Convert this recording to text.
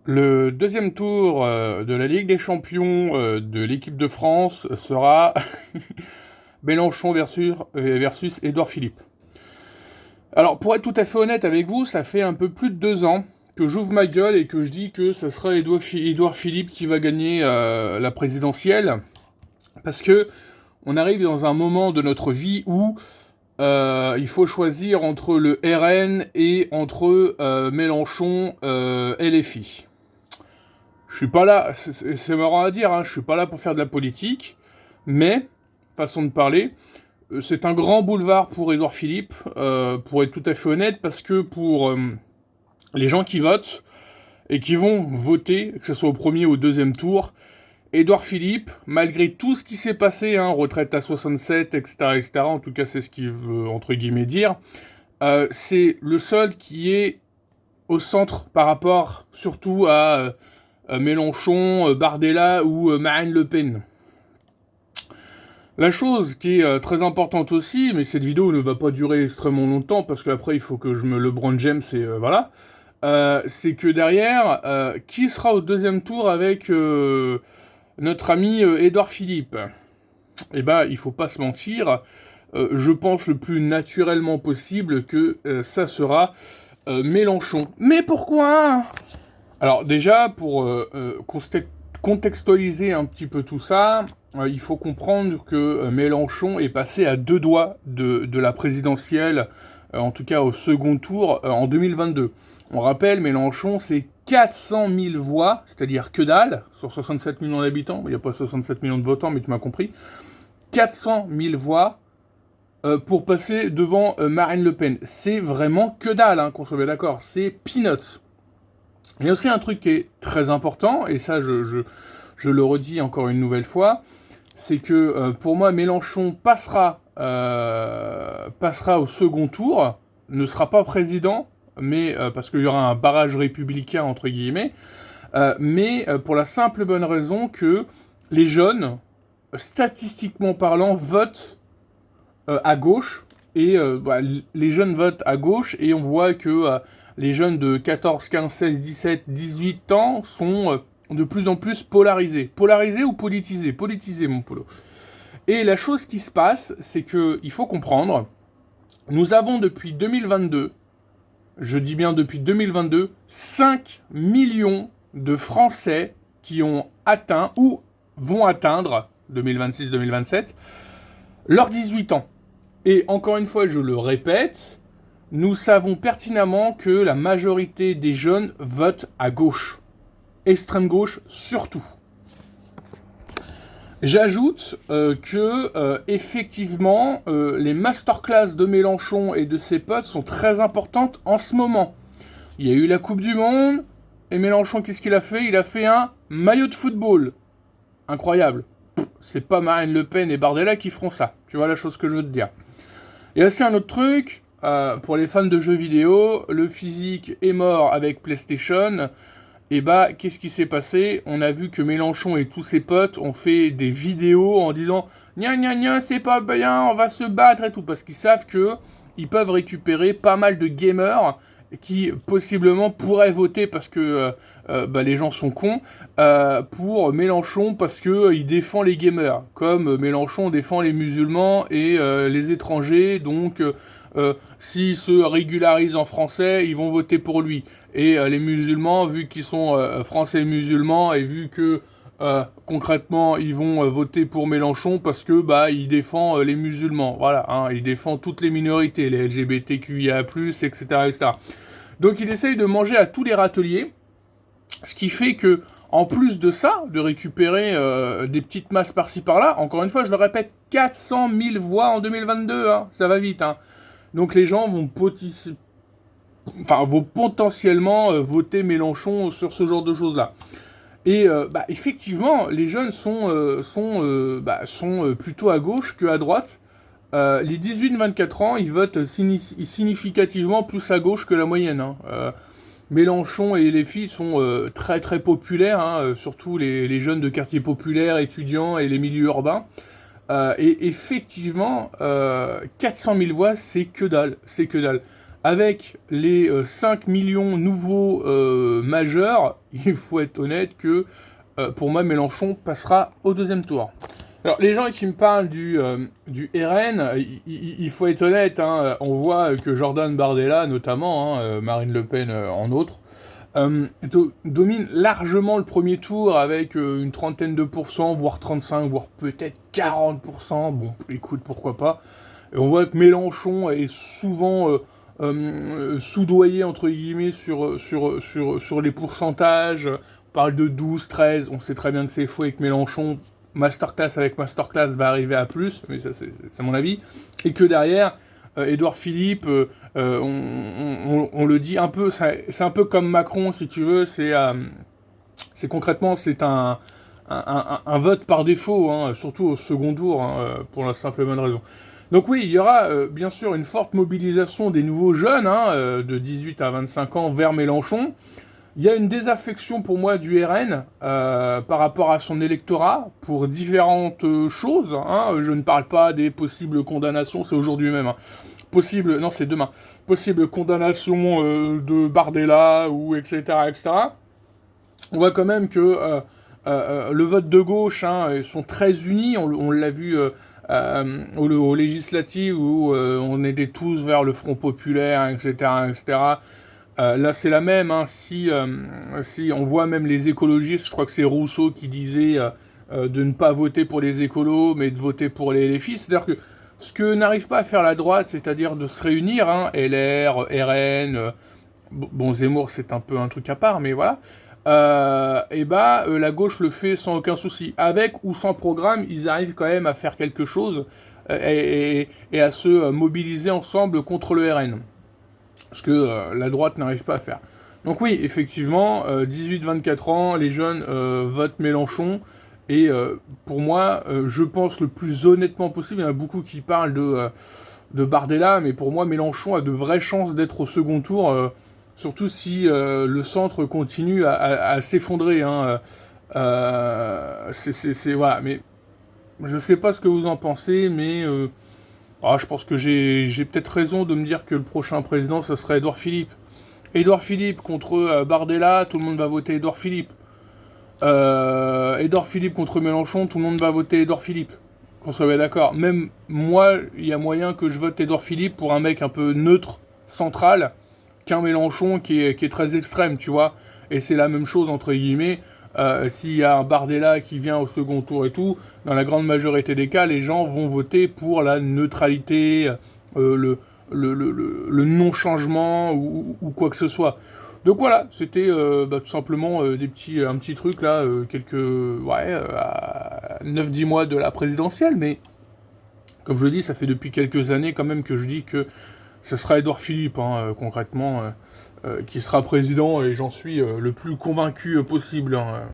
Le deuxième tour de la Ligue des Champions de l'équipe de France sera Mélenchon versus Édouard Philippe. Alors, pour être tout à fait honnête avec vous, ça fait un peu plus de 2 ans que j'ouvre ma gueule et que je dis que ce sera Édouard Philippe qui va gagner la présidentielle, parce que on arrive dans un moment de notre vie où il faut choisir entre le RN et entre Mélenchon LFI. Je suis pas là, c'est marrant à dire, hein, je suis pas là pour faire de la politique, mais, façon de parler, c'est un grand boulevard pour Édouard Philippe, pour être tout à fait honnête, parce que pour les gens qui votent, et qui vont voter, que ce soit au premier ou au deuxième tour, Édouard Philippe, malgré tout ce qui s'est passé, hein, retraite à 67, etc., en tout cas c'est ce qu'il veut, entre guillemets, dire, c'est le seul qui est au centre par rapport surtout à Mélenchon, Bardella ou Marine Le Pen. La chose qui est très importante aussi, mais cette vidéo ne va pas durer extrêmement longtemps parce qu'après il faut que je me LeBron James et voilà, c'est que derrière, qui sera au deuxième tour avec notre ami Édouard Philippe? Eh ben, il faut pas se mentir, je pense le plus naturellement possible que ça sera Mélenchon. Mais pourquoi? Alors déjà, pour contextualiser un petit peu tout ça, il faut comprendre que Mélenchon est passé à 2 doigts de la présidentielle, en tout cas au second tour, en 2022. On rappelle, Mélenchon, c'est 400 000 voix, c'est-à-dire que dalle, sur 67 millions d'habitants, il n'y a pas 67 millions de votants, mais tu m'as compris, 400 000 voix pour passer devant Marine Le Pen. C'est vraiment que dalle, hein, qu'on soit bien d'accord, c'est peanuts. Il y a aussi un truc qui est très important, et ça je le redis encore une nouvelle fois, c'est que pour moi Mélenchon passera au second tour, ne sera pas président, mais parce qu'il y aura un barrage républicain entre guillemets, mais pour la simple bonne raison que les jeunes, statistiquement parlant, votent à gauche, et les jeunes votent à gauche, et on voit que les jeunes de 14, 15, 16, 17, 18 ans sont de plus en plus polarisés. Polarisés ou politisés? Politisés, mon polo. Et la chose qui se passe, c'est que il faut comprendre, nous avons depuis 2022, je dis bien depuis 2022, 5 millions de Français qui ont atteint ou vont atteindre, 2026-2027, leurs 18 ans. Et encore une fois, je le répète, nous savons pertinemment que la majorité des jeunes votent à gauche. Extrême gauche surtout. J'ajoute effectivement, les masterclass de Mélenchon et de ses potes sont très importantes en ce moment. Il y a eu la Coupe du Monde, et Mélenchon, qu'est-ce qu'il a fait? Il a fait un maillot de football. Incroyable. C'est pas Marine Le Pen et Bardella qui feront ça. Tu vois la chose que je veux te dire. Il y a aussi un autre truc, pour les fans de jeux vidéo, le physique est mort avec PlayStation, et bah qu'est-ce qui s'est passé? On a vu que Mélenchon et tous ses potes ont fait des vidéos en disant gna gna gna c'est pas bien, on va se battre et tout, parce qu'ils savent que ils peuvent récupérer pas mal de gamers qui possiblement pourraient voter parce que les gens sont cons, pour Mélenchon parce que il défend les gamers, comme Mélenchon défend les musulmans et les étrangers, donc s'ils se régularisent en français, ils vont voter pour lui. Et les musulmans, vu qu'ils sont français musulmans, et vu que concrètement ils vont voter pour Mélenchon parce que il défend les musulmans, voilà, hein, il défend toutes les minorités, les LGBTQIA+, etc., etc. Donc il essaye de manger à tous les râteliers, ce qui fait que, en plus de ça, de récupérer des petites masses par-ci par-là, encore une fois, je le répète, 400 000 voix en 2022, hein, ça va vite, hein. Donc les gens vont potentiellement voter Mélenchon sur ce genre de choses-là. Et effectivement, les jeunes sont plutôt à gauche que à droite. Les 18-24 ans, ils votent significativement plus à gauche que la moyenne, hein. Mélenchon et les filles sont très très populaires, hein, surtout les jeunes de quartiers populaires, étudiants et les milieux urbains. Et effectivement, 400 000 voix, c'est que dalle, c'est que dalle. Avec les 5 millions nouveaux majeur, il faut être honnête que pour moi Mélenchon passera au deuxième tour. Alors les gens qui me parlent du RN, il faut être honnête, hein, on voit que Jordan Bardella notamment, hein, Marine Le Pen en outre, domine largement le premier tour avec une trentaine de pourcents, voire 35, voire peut-être 40%. Bon, écoute, pourquoi pas. Et on voit que Mélenchon est souvent soudoyé, entre guillemets, sur les pourcentages. On parle de 12, 13, on sait très bien que c'est faux et que Mélenchon, masterclass avec masterclass, va arriver à plus, mais ça c'est mon avis. Et que derrière, Édouard Philippe, on le dit un peu, c'est un peu comme Macron, si tu veux, c'est concrètement, c'est un vote par défaut, hein, surtout au second tour, hein, pour la simple et bonne raison. Donc oui, il y aura bien sûr une forte mobilisation des nouveaux jeunes, hein, de 18 à 25 ans, vers Mélenchon. Il y a une désaffection pour moi du RN par rapport à son électorat pour différentes choses. Hein. Je ne parle pas des possibles condamnations, c'est aujourd'hui même. Hein. Non c'est demain. Possible condamnation de Bardella ou etc. etc. On voit quand même que le vote de gauche, hein, ils sont très unis. On l'a vu aux législatives où on était tous vers le Front populaire, etc. etc. Là, c'est la même. Hein. Si on voit même les écologistes, je crois que c'est Rousseau qui disait de ne pas voter pour les écolos, mais de voter pour les LFI. C'est-à-dire que ce que n'arrive pas à faire la droite, c'est-à-dire de se réunir, hein, LR, RN, bon, Zemmour, c'est un peu un truc à part, mais voilà. La gauche le fait sans aucun souci. Avec ou sans programme, ils arrivent quand même à faire quelque chose et à se mobiliser ensemble contre le RN. Ce que la droite n'arrive pas à faire. Donc oui, effectivement, 18-24 ans, les jeunes votent Mélenchon. Et pour moi, je pense le plus honnêtement possible, il y en a beaucoup qui parlent de Bardella, mais pour moi, Mélenchon a de vraies chances d'être au second tour, surtout si le centre continue à s'effondrer. Hein. Voilà, mais je sais pas ce que vous en pensez, mais je pense que j'ai peut-être raison de me dire que le prochain président, ça serait Édouard Philippe. Édouard Philippe contre Bardella, tout le monde va voter Édouard Philippe. Édouard Philippe contre Mélenchon, tout le monde va voter Édouard Philippe. Qu'on soit bien d'accord. Même moi, il y a moyen que je vote Édouard Philippe pour un mec un peu neutre, central, qu'un Mélenchon qui est très extrême, tu vois. Et c'est la même chose, entre guillemets. S'il y a un Bardella qui vient au second tour et tout, dans la grande majorité des cas, les gens vont voter pour la neutralité, le non-changement ou quoi que ce soit. Donc voilà, c'était tout simplement un petit truc là, à 9-10 mois de la présidentielle, mais comme je le dis, ça fait depuis quelques années quand même que je dis que ce sera Édouard Philippe, hein, concrètement, qui sera président, et j'en suis le plus convaincu possible. Hein.